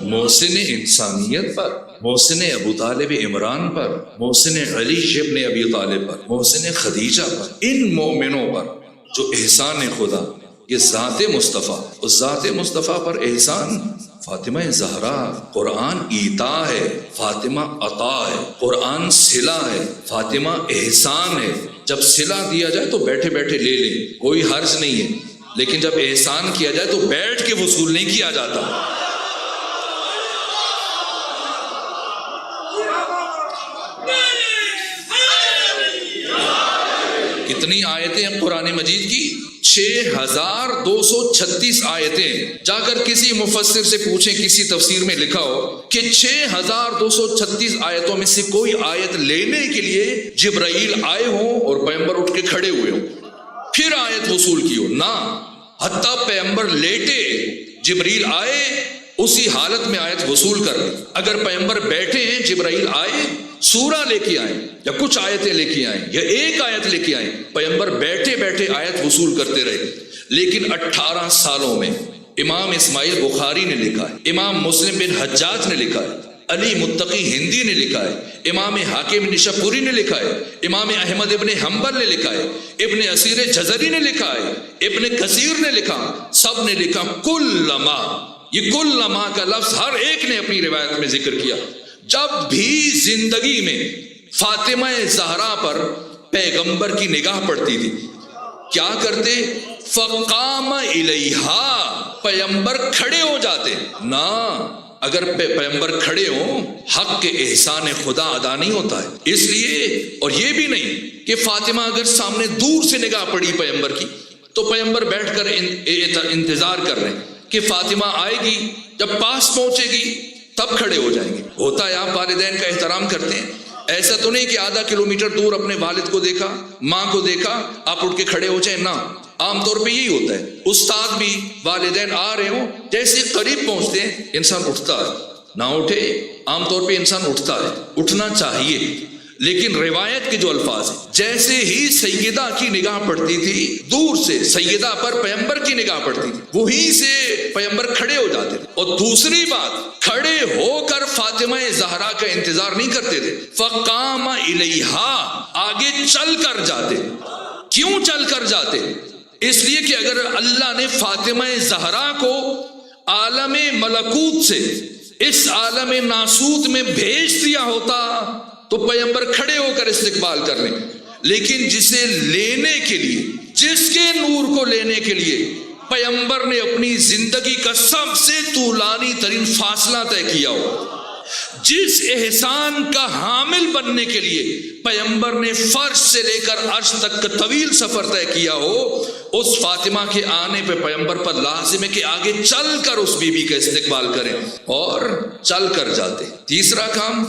محسن انسانیت پر، محسن ابو طالب عمران پر، محسن علی ابن ابی طالب پر، محسن خدیجہ پر، ان مومنوں پر جو احسان خدا، یہ ذات مصطفیٰ، اس ذات مصطفیٰ پر احسان فاطمہ زہرا، قرآن ایتا ہے، فاطمہ عطا ہے، قرآن صلہ ہے، فاطمہ احسان ہے۔ جب صلہ دیا جائے تو بیٹھے بیٹھے لے لیں، کوئی حرج نہیں ہے، لیکن جب احسان کیا جائے تو بیٹھ کے وصول نہیں کیا جاتا۔ کتنی آیتیں ہیں قرآن مجید کی؟ 6236 آیتیں۔ جا کر کسی مفسر سے پوچھیں، کسی تفسیر میں لکھا ہو کہ 6236 آیتوں میں سے کوئی آیت لینے کے لیے جبرائیل آئے ہوں اور پیغمبر اٹھ کے کھڑے ہوئے ہوں پھر آیت وصول کی ہو؟ نہ، حتیٰ پیغمبر لیٹے جبرائیل آئے اسی حالت میں آیت وصول کر لی۔ اگر پیغمبر بیٹھے ہیں جبرائیل آئے سورہ لے کے آئیں یا کچھ آیتیں لے کے آئیں یا ایک آیت لے کے آئیں، پیغمبر بیٹھے بیٹھے آیت وصول کرتے رہے۔ لیکن 18 سالوں میں امام اسماعیل بخاری نے لکھا ہے، امام مسلم بن حجاج نے لکھا ہے، علی متقی ہندی نے لکھا ہے، امام حاکم نشاپوری نے لکھا ہے، امام احمد ابن حنبل نے لکھا ہے، ابن اسیر جزری نے لکھا ہے، ابن کثیر نے لکھا، سب نے لکھا کلما، یہ کلما کا لفظ ہر ایک نے اپنی روایت میں ذکر کیا۔ جب بھی زندگی میں فاطمہ زہرا پر پیغمبر کی نگاہ پڑتی تھی کیا کرتے؟ فقام الیہا، پیغمبر کھڑے ہو جاتے۔ نہ، اگر پیغمبر کھڑے ہوں حق کے احسان خدا ادا نہیں ہوتا ہے۔ اس لیے، اور یہ بھی نہیں کہ فاطمہ اگر سامنے دور سے نگاہ پڑی پیغمبر کی تو پیغمبر بیٹھ کر انتظار کر رہے ہیں کہ فاطمہ آئے گی، جب پاس پہنچے گی تب کھڑے ہو جائیں گے۔ ہوتا ہے آپ والدین کا احترام کرتے ہیں، ایسا تو نہیں کہ آدھا کلومیٹر دور اپنے والد کو دیکھا، ماں کو دیکھا، آپ اٹھ کے کھڑے ہو جائیں۔ نہ، عام طور پہ یہی ہوتا ہے، استاد بھی والدین آ رہے ہوں جیسے قریب پہنچتے ہیں انسان اٹھتا ہے، نہ اٹھے، عام طور پہ انسان اٹھتا ہے، اٹھنا چاہیے۔ لیکن روایت کے جو الفاظ ہیں، جیسے ہی سیدہ کی نگاہ پڑتی تھی دور سے، سیدہ پر پیغمبر کی نگاہ پڑتی تھی، وہیں سے پیغمبر کھڑے ہو جاتے تھے۔ اور دوسری بات، کھڑے ہو کر فاطمہ زہرا کا انتظار نہیں کرتے تھے، فقام الیہا، آگے چل کر جاتے۔ کیوں چل کر جاتے؟ اس لیے کہ اگر اللہ نے فاطمہ زہرا کو عالم ملکوت سے اس عالم ناسوت میں بھیج دیا ہوتا تو پیغمبر کھڑے ہو کر استقبال کر لیں، لیکن جسے لینے کے لیے، جس کے نور کو لینے کے لیے پیغمبر نے اپنی زندگی کا سب سے طولانی ترین فاصلہ طے کیا ہو، جس احسان کا حامل بننے کے لیے پیغمبر نے فرش سے لے کر عرش تک کا طویل سفر طے کیا ہو، اس فاطمہ کے آنے پہ پیغمبر پر لازم ہے کہ آگے چل کر اس بی بی کا استقبال کریں، اور چل کر جاتے۔ تیسرا کام،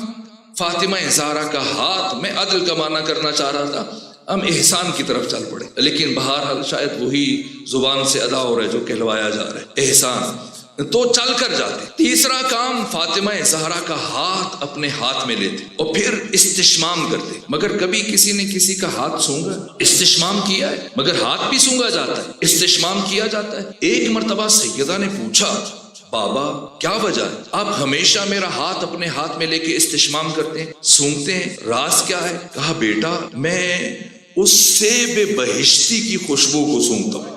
فاطمہ زہرا کا ہاتھ، میں عدل کا معنی کرنا چاہ رہا تھا، ہم احسان کی طرف چل پڑے، لیکن بہرحال شاید وہی زبان سے ادا ہو رہا ہے جو کہلوایا جا رہا ہے، احسان، تو چل کر جاتے۔ تیسرا کام، فاطمہ زہرا کا ہاتھ اپنے ہاتھ میں لیتے اور پھر استشمام کرتے۔ مگر کبھی کسی نے کسی کا ہاتھ سونگا؟ استشمام کیا ہے، مگر ہاتھ بھی سونگا جاتا ہے، استشمام کیا جاتا ہے۔ ایک مرتبہ سیدہ نے پوچھا، بابا کیا وجہ ہے آپ ہمیشہ میرا ہاتھ اپنے ہاتھ میں لے کے استشمام کرتے ہیں، سونگتے ہیں، راز کیا ہے؟ کہا، بیٹا میں اس سیب بہشتی کی خوشبو کو سونگتا ہوں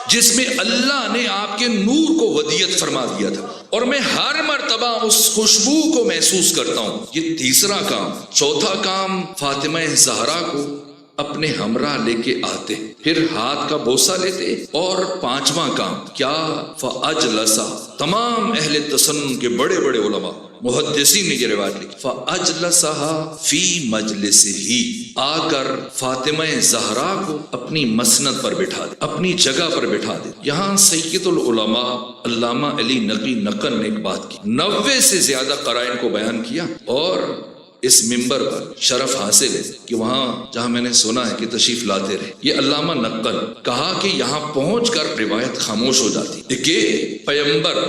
جس میں اللہ نے آپ کے نور کو ودیعت فرما دیا تھا، اور میں ہر مرتبہ اس خوشبو کو محسوس کرتا ہوں۔ یہ تیسرا کام۔ چوتھا کام، فاطمہ زہرا کو اپنے ہمراہ لے کے آتے، پھر ہاتھ کا بوسہ لیتے، اور پانچواں کام کیا؟ فاجلسا، تمام اہل تسنن کے بڑے بڑے علماء محدثین نے یہ روایت لکھی، فاجلسها فی مجلسہ، آ کر فاطمہ زہرا کو اپنی مسند پر بٹھا دے، اپنی جگہ پر بٹھا دے۔ یہاں سید العلماء علامہ علی نقی نقل نے ایک بات کی، 90 سے زیادہ قرائن کو بیان کیا، اور اس ممبر پر شرف حاصل ہے کہ وہاں جہاں میں نے سنا ہے کہ تشریف لاتے رہے، یہ علامہ نقل کہا کہ یہاں پہنچ کر روایت خاموش ہو جاتی کہ پیغمبر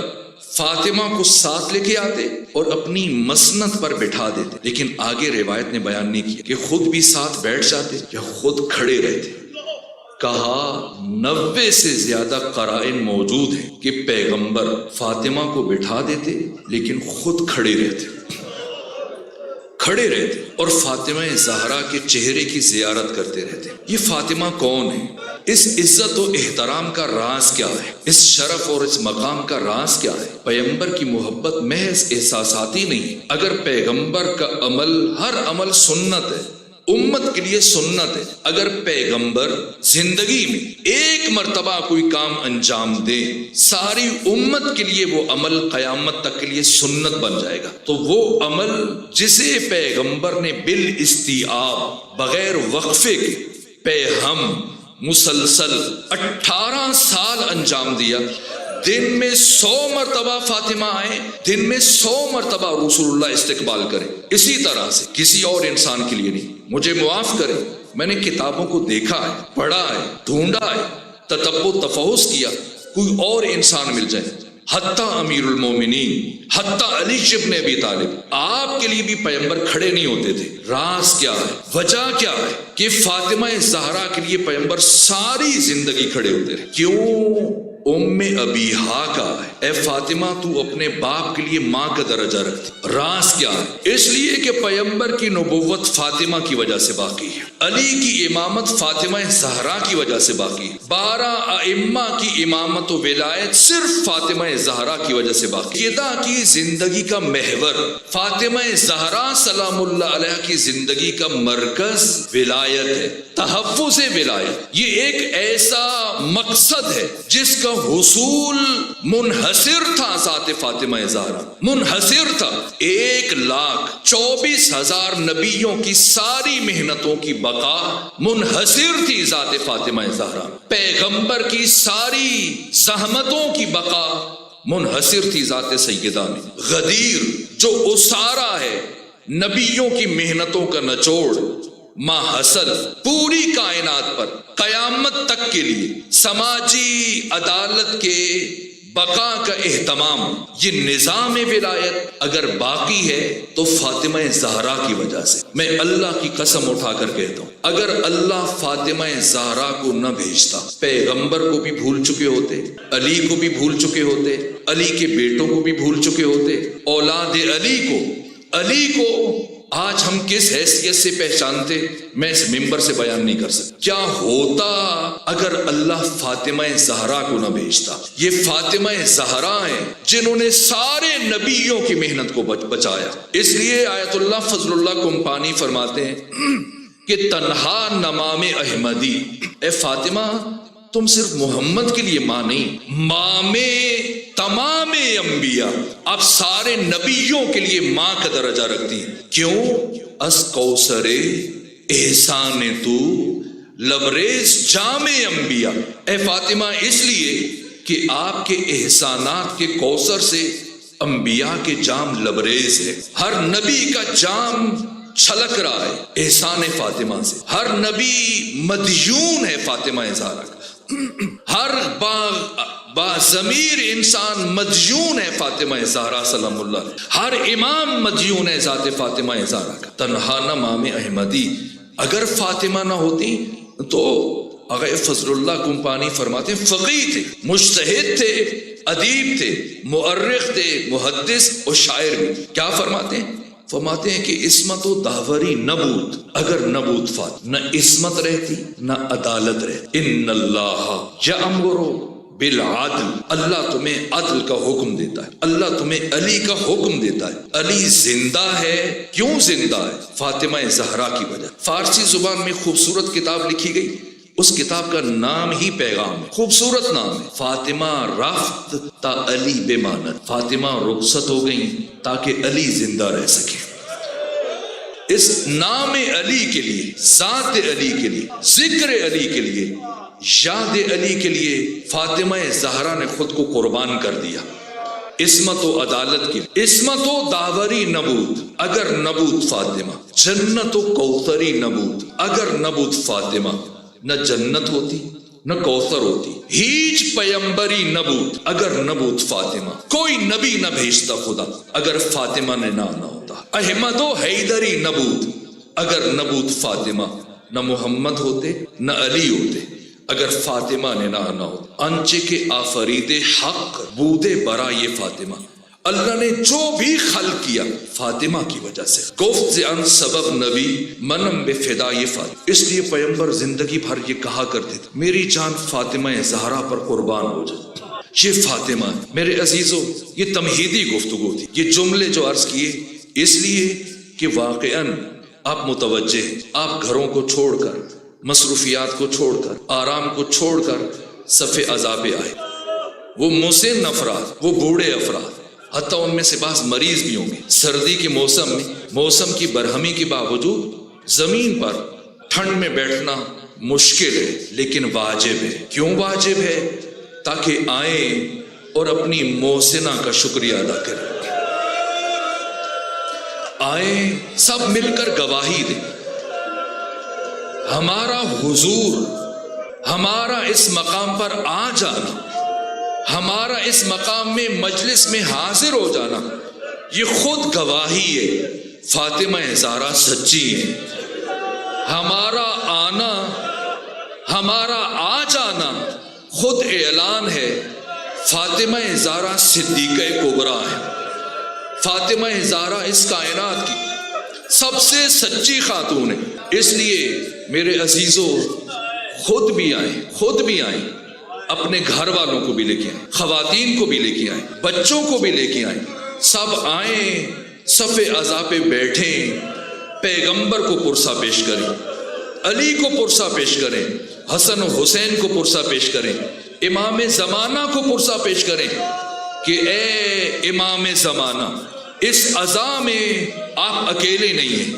فاطمہ کو ساتھ لے کے آتے اور اپنی مسند پر بٹھا دیتے، لیکن آگے روایت نے بیان نہیں کیا کہ خود بھی ساتھ بیٹھ جاتے یا خود کھڑے رہتے۔ کہا 90 سے زیادہ قرائن موجود ہیں کہ پیغمبر فاطمہ کو بٹھا دیتے لیکن خود کھڑے رہتے اور فاطمہ زہرا کے چہرے کی زیارت کرتے رہتے. یہ فاطمہ کون ہے؟ اس عزت و احترام کا راز کیا ہے؟ اس شرف اور اس مقام کا راز کیا ہے؟ پیغمبر کی محبت محض احساساتی نہیں. اگر پیغمبر کا عمل، ہر عمل سنت ہے، امت کے لیے سنت ہے. اگر پیغمبر زندگی میں ایک مرتبہ کوئی کام انجام دے، ساری امت کے لیے وہ عمل قیامت تک کے لیے سنت بن جائے گا. تو وہ عمل جسے پیغمبر نے بالاستیعاب، بغیر وقفے کے، پہ ہم مسلسل 18 سال انجام دیا. دن میں 100 مرتبہ فاطمہ آئے، دن میں 100 مرتبہ رسول اللہ استقبال کرے. اسی طرح سے کسی اور انسان کے لیے نہیں. مجھے معاف کریں، میں نے کتابوں کو دیکھا ہے، پڑھا ہے، ڈھونڈا ہے، تتبع تفحص کیا، کوئی اور انسان مل جائے، حتیٰ امیر المومنین، حتیٰ علی ابن ابی طالب، آپ کے لیے بھی پیغمبر کھڑے نہیں ہوتے تھے. راز کیا ہے؟ وجہ کیا ہے کہ فاطمہ زہرا کے لیے پیغمبر ساری زندگی کھڑے ہوتے رہے؟ کیوں؟ ام ابیہا کا ہے. اے فاطمہ تو اپنے باپ کے لیے ماں کا درجہ رکھتی. راز کیا ہے؟ اس لیے کہ پیغمبر کی نبوت فاطمہ کی وجہ سے باقی ہے، علی کی امامت فاطمہ زہرا کی وجہ سے باقی ہے، 12 ائمہ کی امامت و ولایت صرف فاطمہ زہرا کی وجہ سے باقی ہے. خدا کی زندگی کا محور فاطمہ زہرا سلام اللہ علیہ کی زندگی کا مرکز ولایت ہے، تحفظ ولایت. یہ ایک ایسا مقصد ہے جس کا حصول منحصر تھا ذات فاطمہ زہرا، منحصر تھا. 1,24,000 نبیوں کی ساری محنتوں کی بقا منحصر تھی ذات فاطمہ زہرا. پیغمبر کی ساری زحمتوں کی بقا منحصر تھی ذات سیدہ میں. غدیر جو اسارہ ہے نبیوں کی محنتوں کا نچوڑ، ماحصل پوری کائنات پر قیامت تک کے لیے سماجی عدالت کے بقا کا اہتمام، یہ نظام ولایت اگر باقی ہے تو فاطمہ زہرا کی وجہ سے. میں اللہ کی قسم اٹھا کر کہتا ہوں، اگر اللہ فاطمہ زہرا کو نہ بھیجتا، پیغمبر کو بھی بھول چکے ہوتے، علی کو بھی بھول چکے ہوتے، علی کے بیٹوں کو بھی بھول چکے ہوتے، اولاد علی کو آج ہم کس حیثیت سے پہچانتے میں اس ممبر سے بیان نہیں کر سکتا. کیا ہوتا اگر اللہ فاطمہ زہرا کو نہ بھیجتا؟ یہ فاطمہ زہرا ہیں جنہوں نے سارے نبیوں کی محنت کو بچایا. اس لیے آیت اللہ فضل اللہ کمپانی فرماتے ہیں کہ تنہا نمام احمدی، اے فاطمہ تم صرف محمد کے لیے ماں نہیں، ماں میں تمام انبیاء، آپ سارے نبیوں کے لیے ماں کا درجہ رکھتی ہیں. کیوں؟ از کوثر احسان تو لبریز جام انبیاء. اے فاطمہ اس لیے کہ آپ کے احسانات کے کوثر سے انبیاء کے جام لبریز ہے. ہر نبی کا جام چھلک رہا ہے احسان فاطمہ سے. ہر نبی مدیون ہے فاطمہ زہرا کا. ہر باضمیر انسان مدیون ہے فاطمہ زہرا سلام اللہ. ہر امام مدیون ہے ذات فاطمہ زہرا کا. تنہا نمام احمدی، اگر فاطمہ نہ ہوتی تو آقا فضل اللہ کمپانی فرماتے ہیں فقیہ تھے، مجتہد تھے، ادیب تھے، مؤرخ تھے، محدث اور شاعر بھی. کیا فرماتے ہیں؟ فرماتے ہیں کہ عصمت و داوری نبوت، اگر نبوت فات نہ عصمت رہتی نہ عدالت رہتی. ان اللہ یأمر بالعدل، اللہ تمہیں عدل کا حکم دیتا ہے، اللہ تمہیں علی کا حکم دیتا ہے. علی زندہ ہے. کیوں زندہ ہے؟ فاطمہ زہرا کی وجہ. فارسی زبان میں خوبصورت کتاب لکھی گئی، اس کتاب کا نام ہی پیغام ہے، خوبصورت نام ہے، فاطمہ رفت تا علی بمانت. فاطمہ رخصت ہو گئی تاکہ علی زندہ رہ سکے. اس نام علی کے لیے، ذات علی کے لیے، ذکر علی کے لیے، یاد علی کے لیے فاطمہ زہرا نے خود کو قربان کر دیا. عصمت و عدالت کی، عصمت و داوری نبوت اگر نبوت فاطمہ، جنت و کوثری نبوت اگر نبوت فاطمہ، نہ جنت ہوتی نہ کوثر ہوتی. ہیچ پیمبری نبوت اگر نبوت فاطمہ، کوئی نبی نہ بھیجتا خدا اگر فاطمہ نے نہ ہوتا. احمد و حیدری نبوت اگر نبوت فاطمہ، نہ محمد ہوتے نہ علی ہوتے. اگر فاطمہ نے نہ آنا ہو. انچے کے آفرید حق بودے برا یہ فاطمہ. اللہ نے جو بھی خلق کیا فاطمہ کی وجہ سے. گفت ان سبب نبی منم بے فدا یہ فاطمہ. اس لیے پیغمبر زندگی بھر یہ کہا کرتے تھے میری جان فاطمہ زہرا پر قربان ہو جائے. یہ فاطمہ. میرے عزیزو یہ تمہیدی گفتگو تھی. یہ جملے جو عرض کیے اس لیے کہ واقعاً آپ متوجہ ہیں. آپ گھروں کو چھوڑ کر مصروفیات کو چھوڑ کر آرام کو چھوڑ کر صف عزا پہ آئے. وہ مسن افراد وہ بوڑھے افراد حتیٰ ان میں سے بعض مریض بھی ہوں گے. سردی کے موسم میں موسم کی برہمی کے باوجود زمین پر ٹھنڈ میں بیٹھنا مشکل ہے لیکن واجب ہے. کیوں واجب ہے؟ تاکہ آئیں اور اپنی محسنہ کا شکریہ ادا کریں. آئیں سب مل کر گواہی دیں. ہمارا حضور ہمارا اس مقام پر آ جانا ہمارا اس مقام میں مجلس میں حاضر ہو جانا یہ خود گواہی ہے فاطمہ زہرا سچی ہے. ہمارا آنا ہمارا آ جانا خود اعلان ہے فاطمہ زہرا صدیقہ کبریٰ ہے. فاطمہ زہرا اس کائنات کی سب سے سچی خاتون ہے. اس لیے میرے عزیزو خود بھی آئیں اپنے گھر والوں کو بھی لے کے آئیں, خواتین کو بھی لے کے آئیں, بچوں کو بھی لے کے آئیں. سب آئیں صف عزا پہ بیٹھیں, پیغمبر کو پرسہ پیش کریں, علی کو پرسہ پیش کریں, حسن و حسین کو پرسہ پیش کریں, امام زمانہ کو پرسہ پیش کریں کہ اے امام زمانہ اس عزا میں آپ اکیلے نہیں ہیں,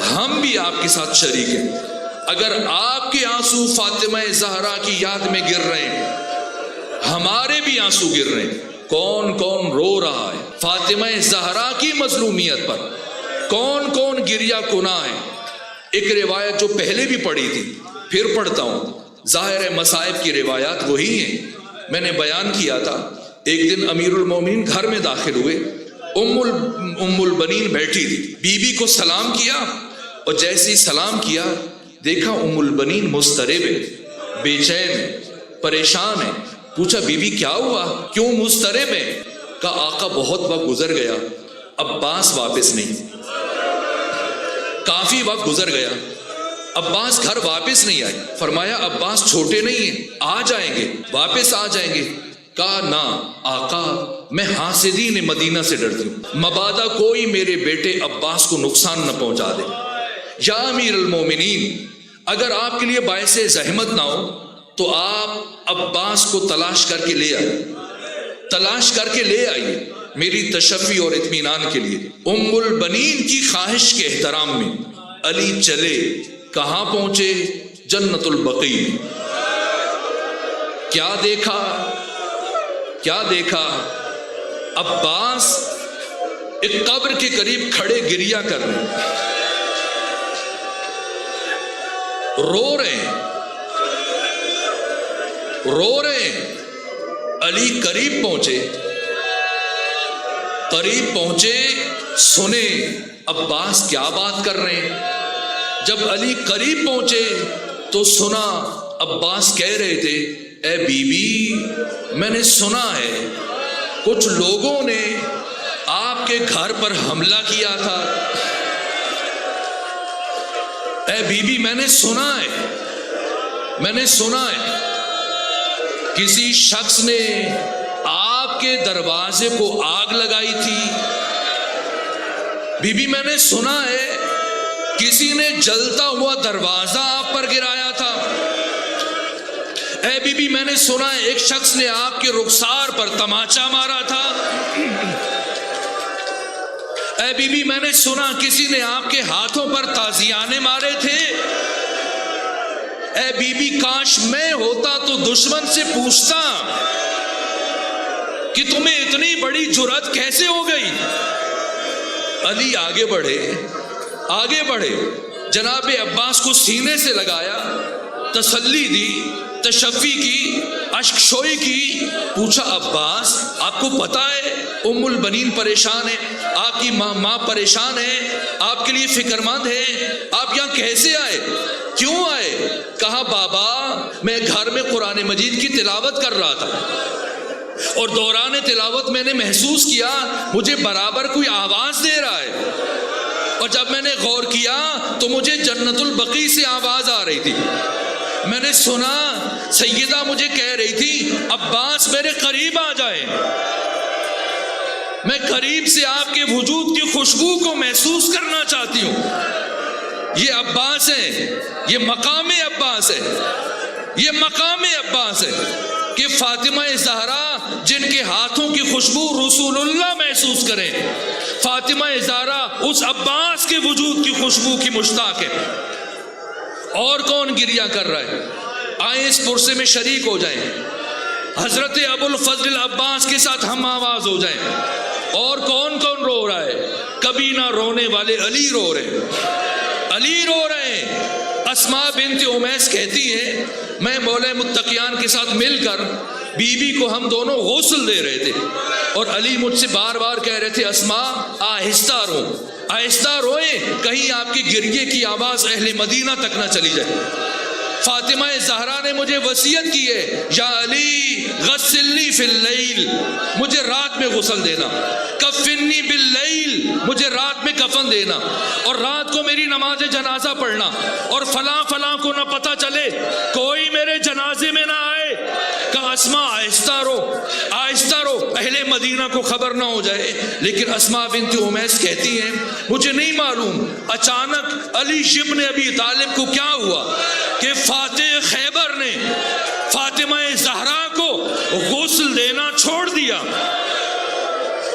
ہم بھی آپ کے ساتھ شریک ہیں. اگر آپ کے آنسو فاطمہ زہرا کی یاد میں گر رہے ہیں ہمارے بھی آنسو گر رہے ہیں. کون کون رو رہا ہے فاطمہ زہرا کی مظلومیت پر؟ کون کون گریہ کناں ہے؟ ایک روایت جو پہلے بھی پڑھی تھی پھر پڑھتا ہوں. ظاہر ہے مصائب کی روایات وہی ہیں. میں نے بیان کیا تھا ایک دن امیر المومنین گھر میں داخل ہوئے, ام البنین بیٹھی تھی, بی بی کو سلام کیا اور جیسے ہی سلام کیا دیکھا ام البنین مضطرب ہے, بے چین ہے, پریشان ہے. پوچھا بی بی کیا ہوا, کیوں مضطرب ہے؟ کہا آقا بہت وقت گزر گیا عباس واپس نہیں. کافی وقت گزر گیا عباس گھر واپس نہیں آئے. فرمایا عباس چھوٹے نہیں ہیں, آ جائیں گے, واپس آ جائیں گے. کہا نہ آقا میں حاسدین مدینہ سے ڈرتی ہوں, مبادا کوئی میرے بیٹے عباس کو نقصان نہ پہنچا دے. یا امیر المومنین اگر آپ کے لیے باعث زحمت نہ ہو تو آپ عباس کو تلاش کر کے لے آئیے میری تشفی اور اطمینان کے لیے. ام البنین کی خواہش کے احترام میں علی چلے. کہاں پہنچے؟ جنت البقیع. کیا دیکھا عباس ایک قبر کے قریب کھڑے گریہ کر رہے ہیں, رو رہے ہیں. علی قریب پہنچے سنے عباس کیا بات کر رہے ہیں. جب علی قریب پہنچے تو سنا عباس کہہ رہے تھے اے بی بی میں نے سنا ہے کچھ لوگوں نے آپ کے گھر پر حملہ کیا تھا. اے بی بی میں نے سنا ہے کسی شخص نے آپ کے دروازے کو آگ لگائی تھی. بی بی میں نے سنا ہے کسی نے جلتا ہوا دروازہ آپ پر گرایا تھا. اے بی بی میں نے سنا ہے ایک شخص نے آپ کے رخسار پر تماچا مارا تھا. اے بی بی میں نے سنا کسی نے آپ کے ہاتھوں پر تازیانے مارے تھے. اے بی بی کاش میں ہوتا تو دشمن سے پوچھتا کہ تمہیں اتنی بڑی جرأت کیسے ہو گئی. علی آگے بڑھے جناب عباس کو سینے سے لگایا, تسلی دی, تشفی کی, اشک شوئی کی. پوچھا عباس آپ کو پتا ہے ام البنین پریشان ہے, آپ کی ماں پریشان ہے, آپ کے لیے فکر مند ہے, آپ یہاں کیسے آئے؟ کیوں آئے؟ کہا بابا میں گھر میں قرآن مجید کی تلاوت کر رہا تھا اور دوران تلاوت میں نے محسوس کیا مجھے برابر کوئی آواز دے رہا ہے، اور جب میں نے غور کیا تو مجھے جنت البقیع سے آواز آ رہی تھی۔ میں نے سنا سیدہ مجھے کہہ رہی تھی عباس میرے قریب آ جائے، میں قریب سے آپ کے وجود کی خوشبو کو محسوس کرنا چاہتی ہوں۔ یہ عباس ہے، یہ مقام عباس ہے، یہ مقام عباس ہے کہ فاطمہ زہرا جن کے ہاتھوں کی خوشبو رسول اللہ محسوس کریں، فاطمہ زہرا اس عباس کے وجود کی خوشبو کی مشتاق ہے۔ اور کون گریہ کر رہا ہے؟ آئیں اس پرسے میں شریک ہو جائیں، حضرت ابو الفضل العباس کے ساتھ ہم آواز ہو جائیں۔ اور کون کون رو رہا ہے؟ کبھی نہ رونے والے علی رو رہے ہیں، علی رو رہے ہیں۔ اسماء بنت امیس کہتی ہیں میں مولا متقیان کے ساتھ مل کر بی بی کو ہم دونوں غسل دے رہے تھے، اور علی مجھ سے بار بار کہہ رہے تھے اسماء آہستہ رو، آہستہ روئیں کہیں آپ کی گریے کی آواز اہل مدینہ تک نہ چلی جائے۔ فاطمہ زہرا نے مجھے وصیت کی ہے یا علی غسلنی فی اللیل، مجھے رات میں غسل دینا، کفنی باللیل، مجھے رات میں کفن دینا، اور رات کو میری نماز جنازہ پڑھنا، اور فلاں فلاں کو نہ پتہ چلے، کوئی میرے جنازے میں نہ آئے۔ کہا اسماء آہستہ رو، آہستہ رو، اہل مدینہ کو خبر نہ ہو جائے۔ لیکن اسماء بنت امیس کہتی ہیں مجھے نہیں معلوم اچانک علی ابن ابی طالب کو کیا ہوا کہ فاتح خیبر نے فاطمہ زہرا کو غسل دینا چھوڑ دیا،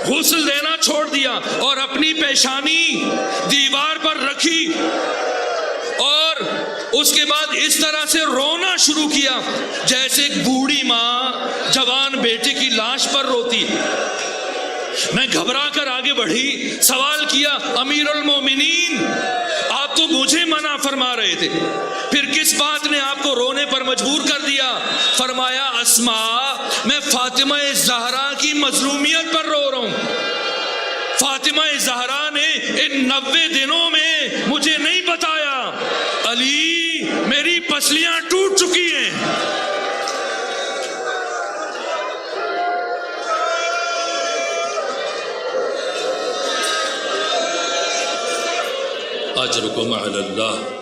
غسل دینا چھوڑ دیا، اور اپنی پیشانی دیوار پر رکھی، اور اس کے بعد اس طرح سے رونا شروع کیا جیسے ایک بوڑھی ماں جوان بیٹے کی لاش پر روتی۔ میں گھبرا کر آگے بڑھی، سوال کیا امیر المومنین آپ تو مجھے منع فرما رہے تھے، پھر کس بات نے آپ کو رونے پر مجبور کر دیا؟ فرمایا اسماء میں فاطمہ زہرا کی مظلومیت پر رو رہا ہوں۔ فاطمہ زہرا نے ان 90 دنوں میں مجھے نہیں بتایا علی میری پسلیاں ٹوٹ چکی ہیں۔ اجرکم علی اللہ۔